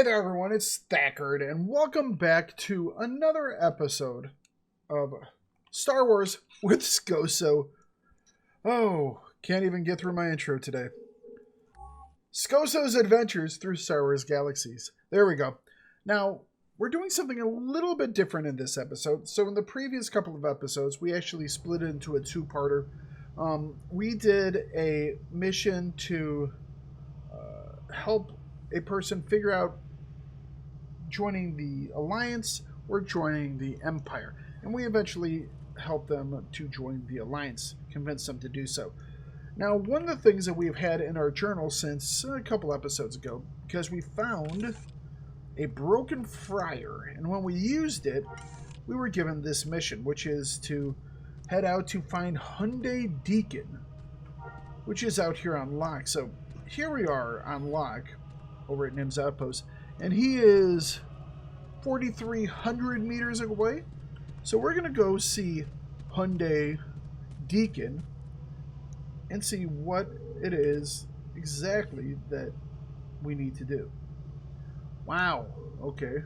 Hey there everyone, it's Thakard, and welcome back to another episode of Star Wars with Scoso. Oh, can't even get through my intro today. Scoso's Adventures through Star Wars Galaxies. There we go. Now, we're doing something a little bit different in this episode. So in the previous couple of episodes, we actually split it into a two-parter. We did a mission to help a person figure out joining the Alliance or joining the Empire. And we eventually helped them to join the Alliance, convince them to do so. Now, one of the things that we've had in our journal since a couple episodes ago, because we found a broken friar, and when we used it, we were given this mission, which is to head out to find Hyundai Deacon, which is out here on Locke. So here we are on Locke, over at Nim's Outpost, and he is 4,300 meters away. So we're going to go see Hyundai Deacon and see what it is exactly that we need to do. Wow, okay.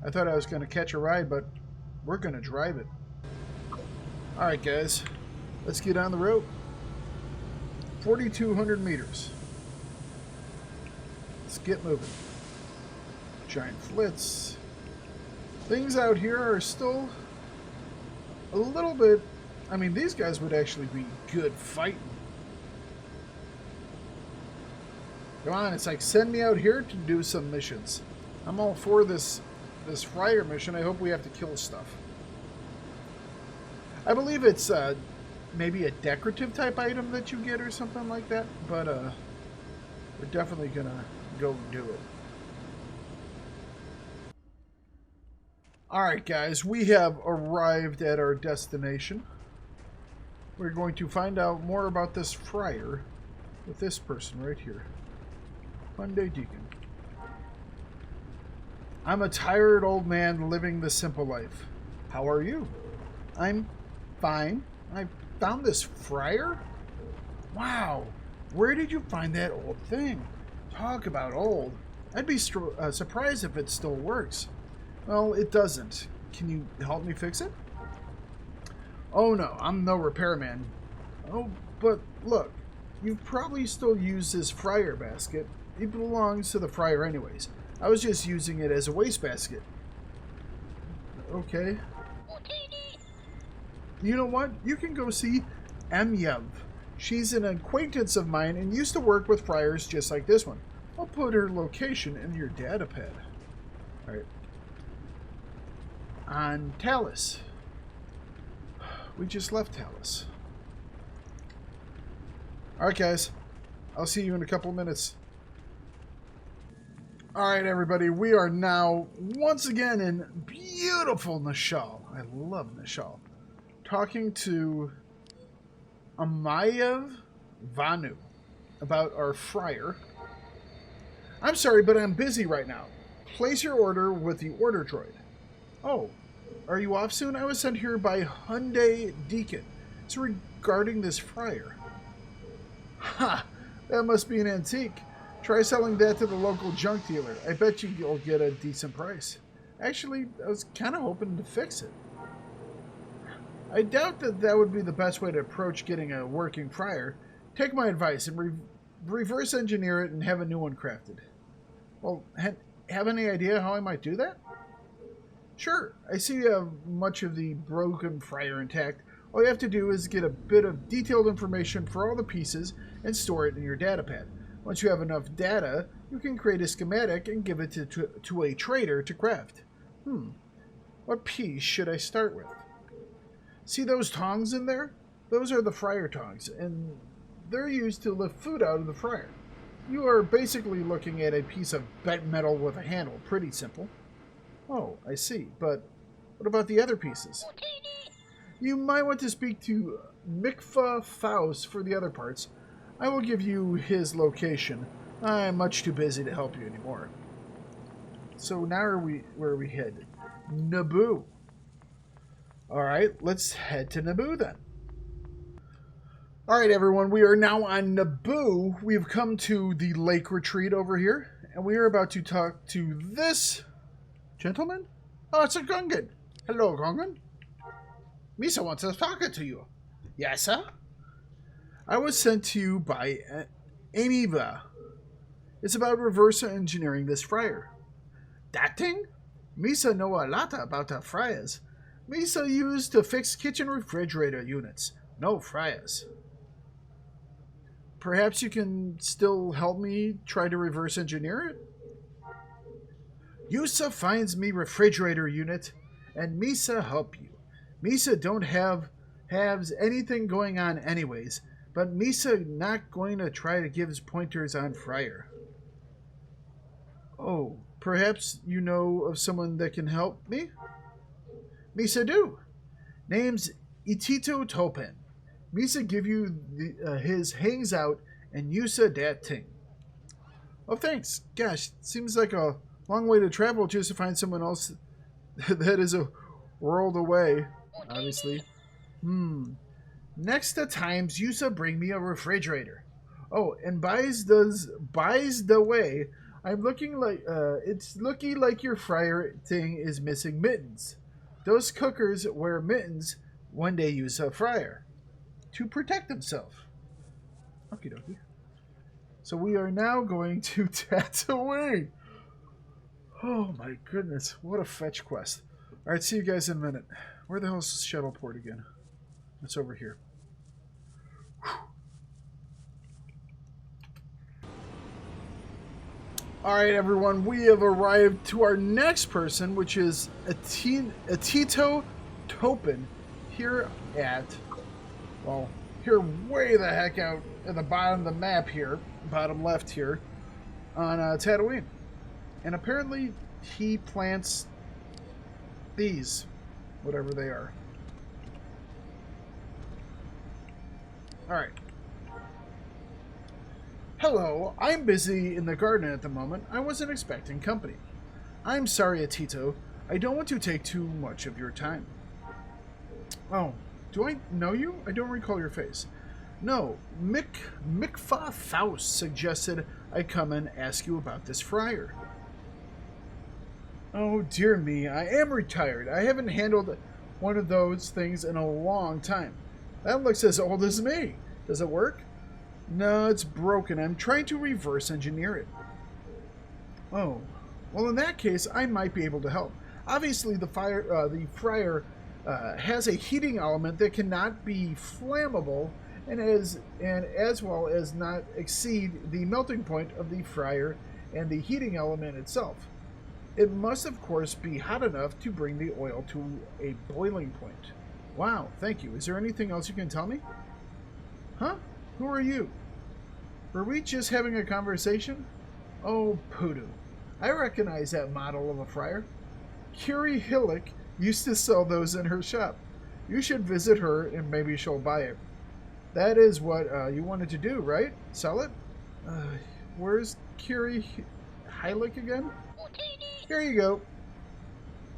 I thought I was going to catch a ride, but we're going to drive it. Alright guys, let's get on the road. 4,200 meters. Let's get moving. Giant flits. Things out here are still a little bit... I mean, these guys would actually be good fighting. Come on, it's like, send me out here to do some missions. I'm all for this friar mission. I hope we have to kill stuff. I believe it's maybe a decorative type item that you get or something like that, but we're definitely gonna go do it. Alright guys, we have arrived at our destination. We're going to find out more about this friar with this person right here. Hyundai Deacon. I'm a tired old man living the simple life. How are you? I'm fine. I found this friar? Wow, where did you find that old thing? Talk about old. I'd be surprised if it still works. Well, it doesn't. Can you help me fix it? Oh no, I'm no repairman. Oh, but look, you probably still use this friar basket. It belongs to the friar anyways. I was just using it as a wastebasket. Okay. You know what? You can go see Emyev. She's an acquaintance of mine and used to work with friars just like this one. I'll put her location in your data pad. Alright. On Talus. We just left Talus. Alright guys, I'll see you in a couple of minutes. Alright everybody, we are now once again in beautiful Nashal. I love Nashal. Talking to Amayev Vanu about our friar. I'm sorry, but I'm busy right now. Place your order with the order droid. Oh, are you off soon? I was sent here by Hyundai Deacon. It's regarding this friar. Ha! That must be an antique. Try selling that to the local junk dealer. I bet you'll get a decent price. Actually, I was kind of hoping to fix it. I doubt that would be the best way to approach getting a working friar. Take my advice and reverse engineer it and have a new one crafted. Well, have any idea how I might do that? Sure, I see you have much of the broken friar intact. All you have to do is get a bit of detailed information for all the pieces and store it in your data pad. Once you have enough data, you can create a schematic and give it to a trader to craft. What piece should I start with? See those tongs in there? Those are the friar tongs, and they're used to lift food out of the friar. You are basically looking at a piece of bent metal with a handle. Pretty simple. Oh, I see. But what about the other pieces? You might want to speak to Mikfa Faust for the other parts. I will give you his location. I'm much too busy to help you anymore. So now where are we headed? Naboo. Alright, let's head to Naboo then. Alright everyone, we are now on Naboo. We've come to the lake retreat over here. and we are about to talk to this gentleman. Oh, it's a Gungan. Hello, Gungan. Misa wants to talk to you. Yes, sir? I was sent to you by Amiva. It's about reverse engineering this fryer. That thing? Misa know a lot about the fryers. Misa used to fix kitchen refrigerator units. No fryers. Perhaps you can still help me try to reverse engineer it? Yusa finds me refrigerator unit, and Misa help you. Misa don't have anything going on anyways, but Misa not going to try to give his pointers on fryer. Oh, perhaps you know of someone that can help me? Misa do. Name's Tito Topen. Misa give you his hangs out and Yusa that thing. Oh, thanks. Gosh, seems like a long way to travel just to find someone else that is a world away, obviously. Next at times, Yusa bring me a refrigerator. Oh, and buys the way, I'm looking like it's looking like your fryer thing is missing mittens. Those cookers wear mittens when they use a fryer to protect themselves. Okie dokie. So we are now going to Tatooine. Oh my goodness, what a fetch quest. Alright, see you guys in a minute. Where the hell is the shuttle port again? It's over here. Alright everyone, we have arrived to our next person, which is a Tito Topen here at, well, here way the heck out at the bottom of the map here, bottom left here, on Tatooine. And apparently he plants these, whatever they are. Alright. Hello, I'm busy in the garden at the moment. I wasn't expecting company. I'm sorry, Tito. I don't want to take too much of your time. Oh, do I know you? I don't recall your face. No, Mikfa Faust suggested I come and ask you about this fryer. Oh, dear me, I am retired. I haven't handled one of those things in a long time. That looks as old as me. Does it work? No, it's broken. I'm trying to reverse engineer it. Oh, well in that case, I might be able to help. Obviously, the fryer has a heating element that cannot be flammable, and as well as not exceed the melting point of the fryer and the heating element itself. It must, of course, be hot enough to bring the oil to a boiling point. Wow, thank you. Is there anything else you can tell me? Huh? Who are you? Were we just having a conversation? Oh, poodoo. I recognize that model of a fryer. Curie Hillick used to sell those in her shop. You should visit her and maybe she'll buy it. That is what you wanted to do, right? Sell it? Where's Curie Hillick again? Here you go.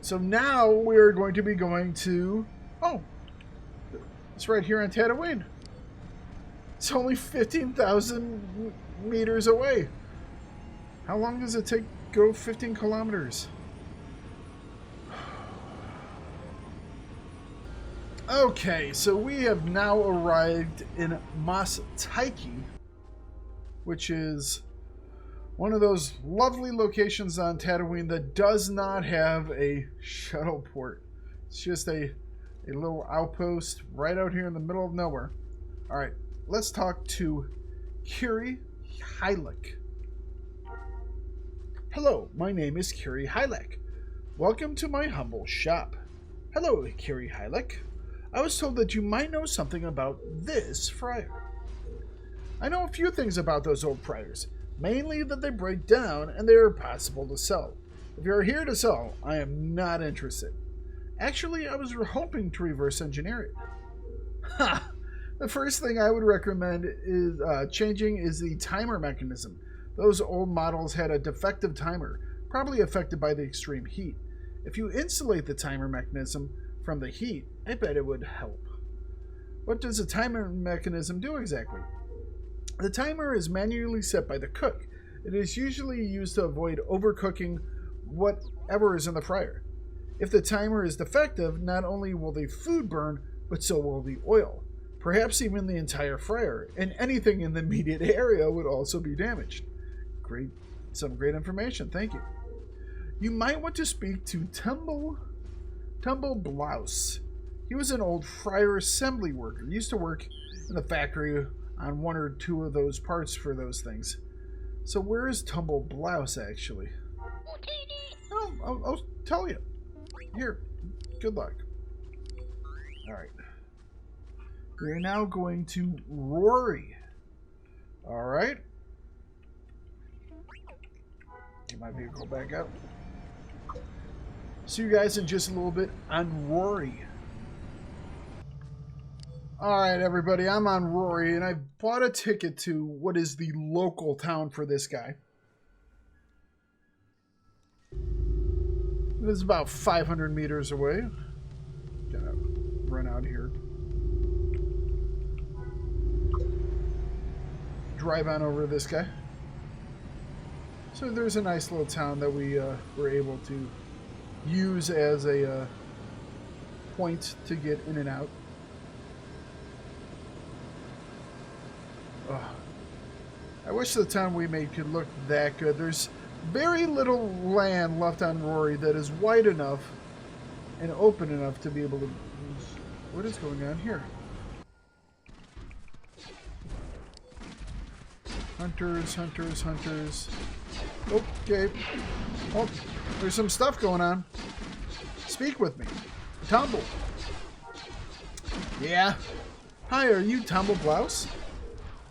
So now we're going to be going to... Oh, it's right here on Tatooine. It's only 15,000 meters away. How long does it take to go 15 kilometers? Okay, so we have now arrived in Mos Taiki, which is one of those lovely locations on Tatooine that does not have a shuttle port. It's just a little outpost right out here in the middle of nowhere. All right, let's talk to Curie Hillick. Hello, my name is Curie Hillick. Welcome to my humble shop. Hello, Curie Hillick. I was told that you might know something about this fryer. I know a few things about those old fryers, mainly that they break down and they are possible to sell. If you are here to sell, I am not interested. Actually, I was hoping to reverse engineer it. Ha! The first thing I would recommend is changing is the timer mechanism. Those old models had a defective timer, probably affected by the extreme heat. If you insulate the timer mechanism from the heat, I bet it would help. What does a timer mechanism do exactly? The timer is manually set by the cook. It is usually used to avoid overcooking whatever is in the fryer. If the timer is defective, not only will the food burn, but so will the oil. Perhaps even the entire fryer, and anything in the immediate area would also be damaged. Some great information, thank you. You might want to speak to Tumble Blouse. He was an old fryer assembly worker. He used to work in the factory on one or two of those parts for those things. So where is Tumble Blouse, actually? Oh, I'll tell you. Here, good luck. Alright. We're now going to Rory. Alright. Get my vehicle back up. See you guys in just a little bit on Rory. Alright, everybody, I'm on Rory, and I bought a ticket to what is the local town for this guy. It is about 500 meters away. Gotta run out here. Drive on over to this guy. So there's a nice little town that we were able to use as a point to get in and out. I wish the town we made could look that good. There's very little land left on Rory that is wide enough and open enough to be able to use. What is going on here? Hunters, hunters, hunters. Okay. Oh, there's some stuff going on. Speak with me. Tumble. Yeah. Hi, are you Tumble Blouse?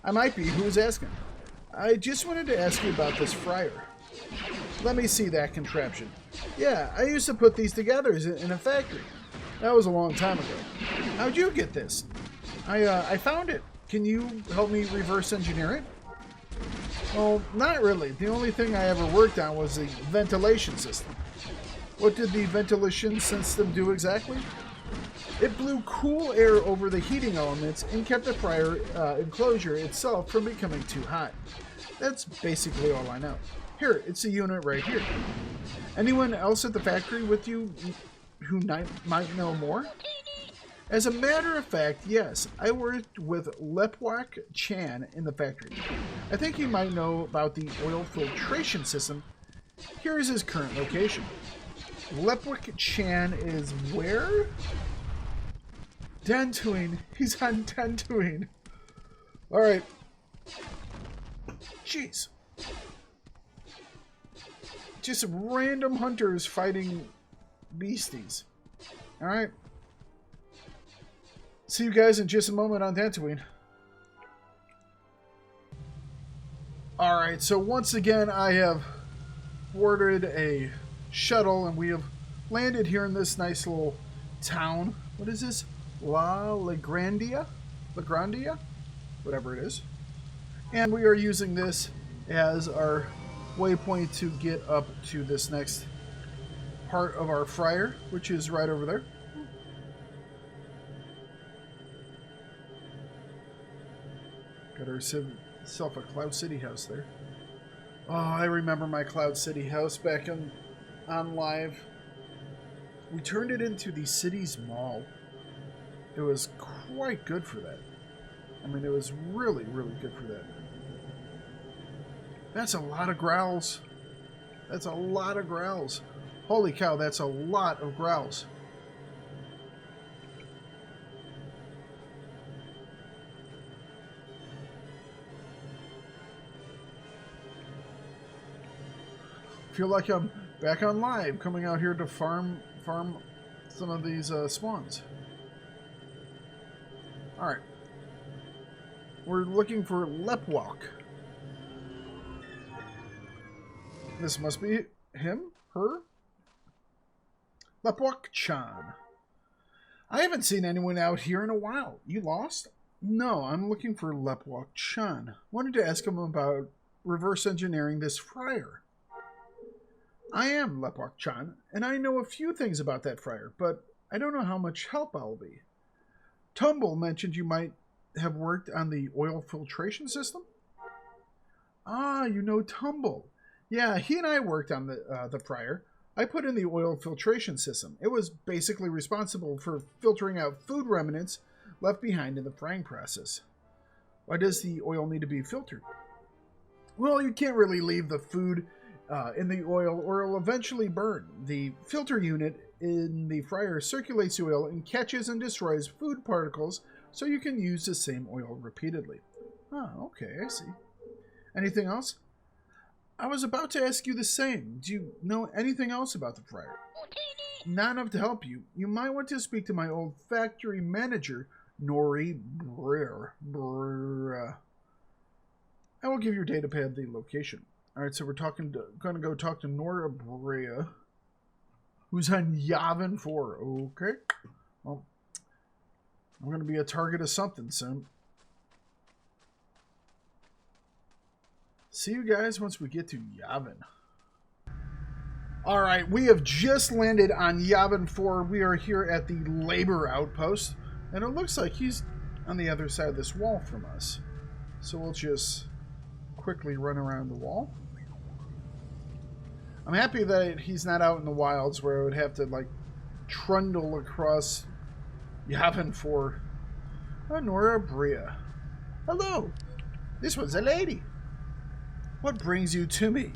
I might be. Who's asking? I just wanted to ask you about this fryer. Let me see that contraption. Yeah, I used to put these together in a factory. That was a long time ago. How'd you get this? I found it. Can you help me reverse engineer it? Well, not really. The only thing I ever worked on was the ventilation system. What did the ventilation system do exactly? It blew cool air over the heating elements and kept the fryer enclosure itself from becoming too hot. That's basically all I know. Here, it's a unit right here. Anyone else at the factory with you who might know more? As a matter of fact, yes, I worked with Lepwak Chan in the factory. I think he might know about the oil filtration system. Here is his current location. Lepwak Chan is where? Dantooine. He's on Dantooine. Alright. Jeez. Just random hunters fighting beasties. Alright. See you guys in just a moment on Dantooine. Alright, so once again I have boarded a shuttle and we have landed here in this nice little town. What is this? Lagrandia? Lagrandia? Whatever it is. And we are using this as our waypoint to get up to this next part of our fryer, which is right over there. Got ourselves a Cloud City house there. Oh, I remember my Cloud City house back on live. We turned it into the city's mall. It was quite good for that. I mean, it was really, really good for that. That's a lot of growls. That's a lot of growls. Holy cow, that's a lot of growls. Feel like I'm back on live, coming out here to farm some of these spawns. Alright. We're looking for Lepwak. This must be him? Her? Lepwak-chan. I haven't seen anyone out here in a while. You lost? No, I'm looking for Lepwak-chan. Wanted to ask him about reverse engineering this fryer. I am Lepwak-chan, and I know a few things about that fryer, but I don't know how much help I'll be. Tumble mentioned you might have worked on the oil filtration system. Ah, you know Tumble. Yeah, he and I worked on the fryer. I put in the oil filtration system. It was basically responsible for filtering out food remnants left behind in the frying process. Why does the oil need to be filtered? Well, you can't really leave the food in the oil or it'll eventually burn. The filter unit in the fryer circulates the oil and catches and destroys food particles so you can use the same oil repeatedly. Oh, okay, I see. Anything else? I was about to ask you the same. Do you know anything else about the fryer? Not enough to help you. You might want to speak to my old factory manager, Nori Breer. I will give your datapad the location. Alright, so we're going to go talk to Nora Brea, who's on Yavin 4. Okay. Well, I'm going to be a target of something soon. See you guys once we get to Yavin. Alright, we have just landed on Yavin 4. We are here at the labor outpost. And it looks like he's on the other side of this wall from us. So we'll just quickly run around the wall. I'm happy that he's not out in the wilds where I would have to, like, trundle across Yavin 4. Oh, Nora Brea. Hello. This one's a lady. What brings you to me?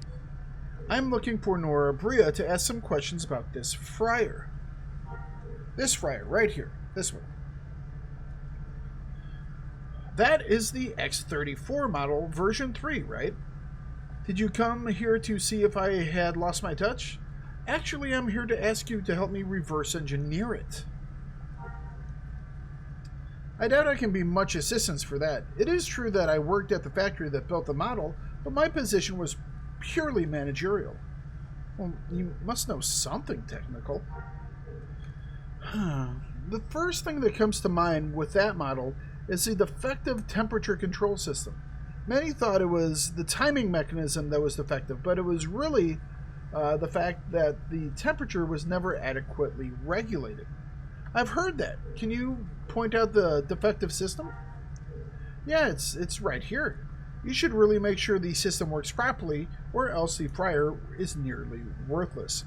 I'm looking for Nora Brea to ask some questions about this fryer. This fryer, right here. This one. That is the X34 model, version 3, right? Did you come here to see if I had lost my touch? Actually, I'm here to ask you to help me reverse engineer it. I doubt I can be much assistance for that. It is true that I worked at the factory that built the model, but my position was purely managerial. Well, you must know something technical. The first thing that comes to mind with that model is the defective temperature control system. Many thought it was the timing mechanism that was defective, but it was really the fact that the temperature was never adequately regulated. I've heard that. Can you point out the defective system? Yeah, it's right here. You should really make sure the system works properly, or else the fryer is nearly worthless.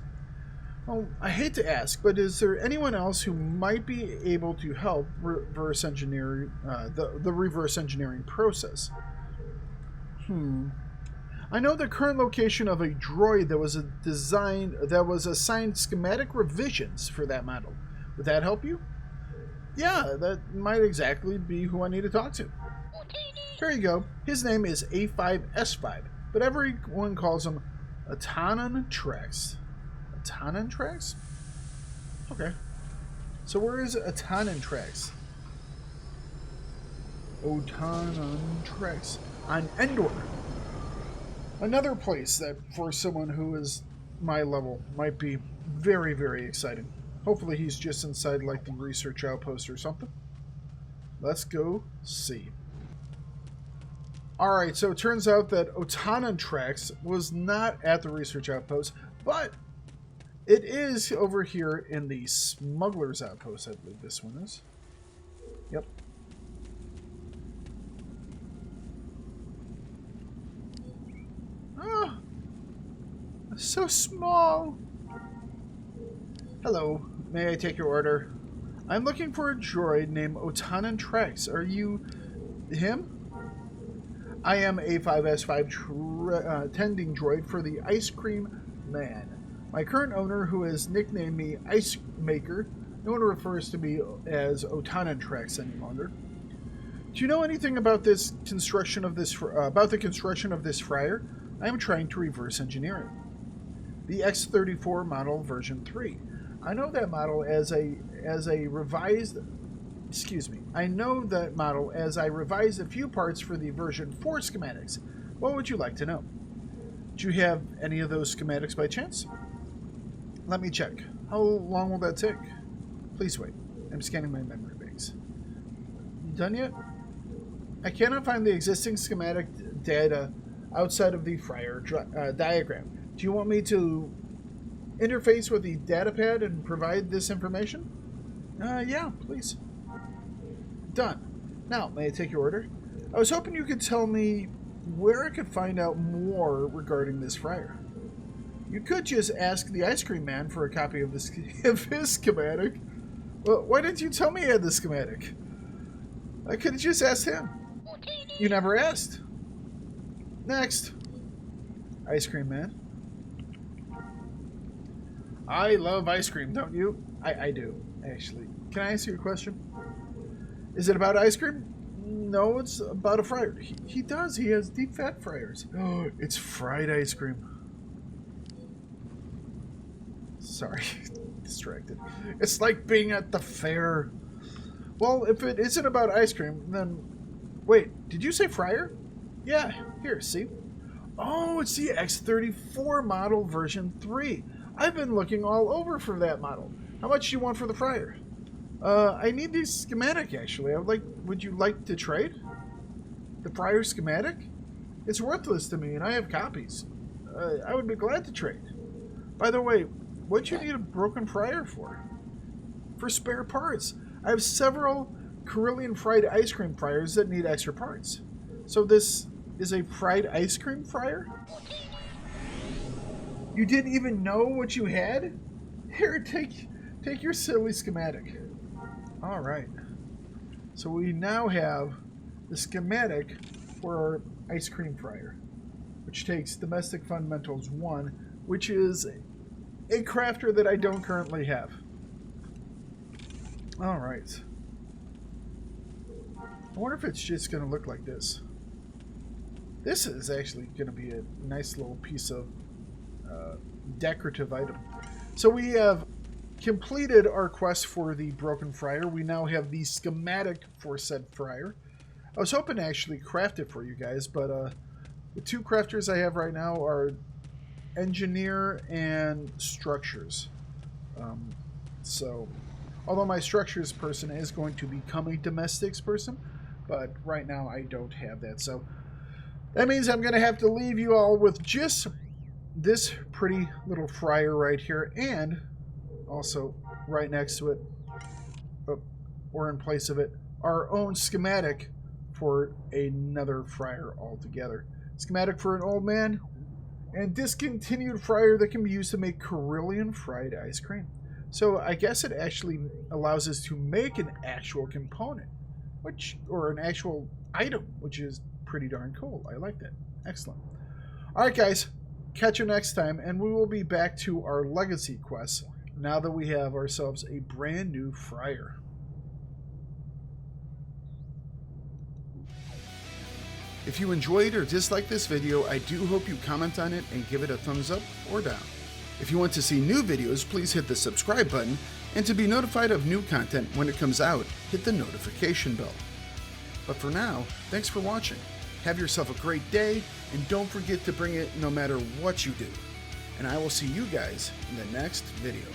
Well, I hate to ask, but is there anyone else who might be able to help reverse engineer the reverse engineering process? I know the current location of a droid that was assigned schematic revisions for that model. Would that help you? Yeah, that might exactly be who I need to talk to. Here you go. His name is A5S5, but everyone calls him Autonon Trax. Autonon Trax? Okay. So where is Autonon Trax? Autonon Trax. On Endor. Another place that, for someone who is my level, might be very, very exciting. Hopefully he's just inside, like, the research outpost or something. Let's go see. Alright, so it turns out that Autonon Trax was not at the research outpost, but it is over here in the smuggler's outpost, I believe this one is. Yep. Ah, so small. Hello, may I take your order? I'm looking for a droid named Autonon Trax. Are you him? I am A5S5 tending droid for the Ice Cream Man. My current owner, who has nicknamed me Ice Maker, no one refers to me as Autonon Trax any longer. Do you know anything about this construction of this the construction of this fryer? I am trying to reverse engineer it. The X34 model version 3. I know that model as a revised. Excuse me. I know that model as I revised a few parts for the version 4 schematics. What would you like to know? Do you have any of those schematics by chance? Let me check. How long will that take? Please wait. I'm scanning my memory banks. Done yet? I cannot find the existing schematic data outside of the fryer diagram. Do you want me to interface with the datapad and provide this information? Yeah, please. Done. Now, may I take your order? I was hoping you could tell me where I could find out more regarding this fryer. You could just ask the ice cream man for a copy of, of his schematic. Well, why didn't you tell me he had the schematic? I could have just asked him. You never asked. Next. Ice cream man. I love ice cream, don't you? I do, actually. Can I ask you a question? Is it about ice cream? No, it's about a fryer. He does. He has deep fat fryers. Oh, it's fried ice cream. Sorry. Distracted. It's like being at the fair. Well, if it isn't about ice cream, then... Wait, did you say fryer? Yeah, here, see? Oh, it's the X34 model version 3. I've been looking all over for that model. How much do you want for the fryer? I need the schematic, actually. Would you like to trade? The fryer schematic? It's worthless to me, and I have copies. I would be glad to trade. By the way, what'd you need a broken fryer for? For spare parts. I have several Corellian fried ice cream fryers that need extra parts. So this is a fried ice cream fryer? You didn't even know what you had? Here, take your silly schematic. All right. So we now have the schematic for our ice cream fryer, which takes Domestic Fundamentals 1, which is a crafter that I don't currently have. All right. I wonder if it's just going to look like this. This is actually going to be a nice little piece of decorative item. So we have completed our quest for the broken fryer. We now have the schematic for said fryer. I was hoping to actually craft it for you guys, but the two crafters I have right now are engineer and structures. So although my structures person is going to become a domestics person, but right now I don't have that. So that means I'm going to have to leave you all with just this pretty little fryer right here, and also right next to it, or in place of it, our own schematic for another fryer altogether. Schematic for an old man, and discontinued fryer that can be used to make Corellian fried ice cream. So I guess it actually allows us to make an actual component, or an actual item, which is pretty darn cool. I like that. Excellent. Alright guys, catch you next time, and we will be back to our legacy quest now that we have ourselves a brand new fryer. If you enjoyed or disliked this video, I do hope you comment on it and give it a thumbs up or down. If you want to see new videos, please hit the subscribe button, and to be notified of new content when it comes out, hit the notification bell. But for now, thanks for watching. Have yourself a great day, and don't forget to bring it no matter what you do. And I will see you guys in the next video.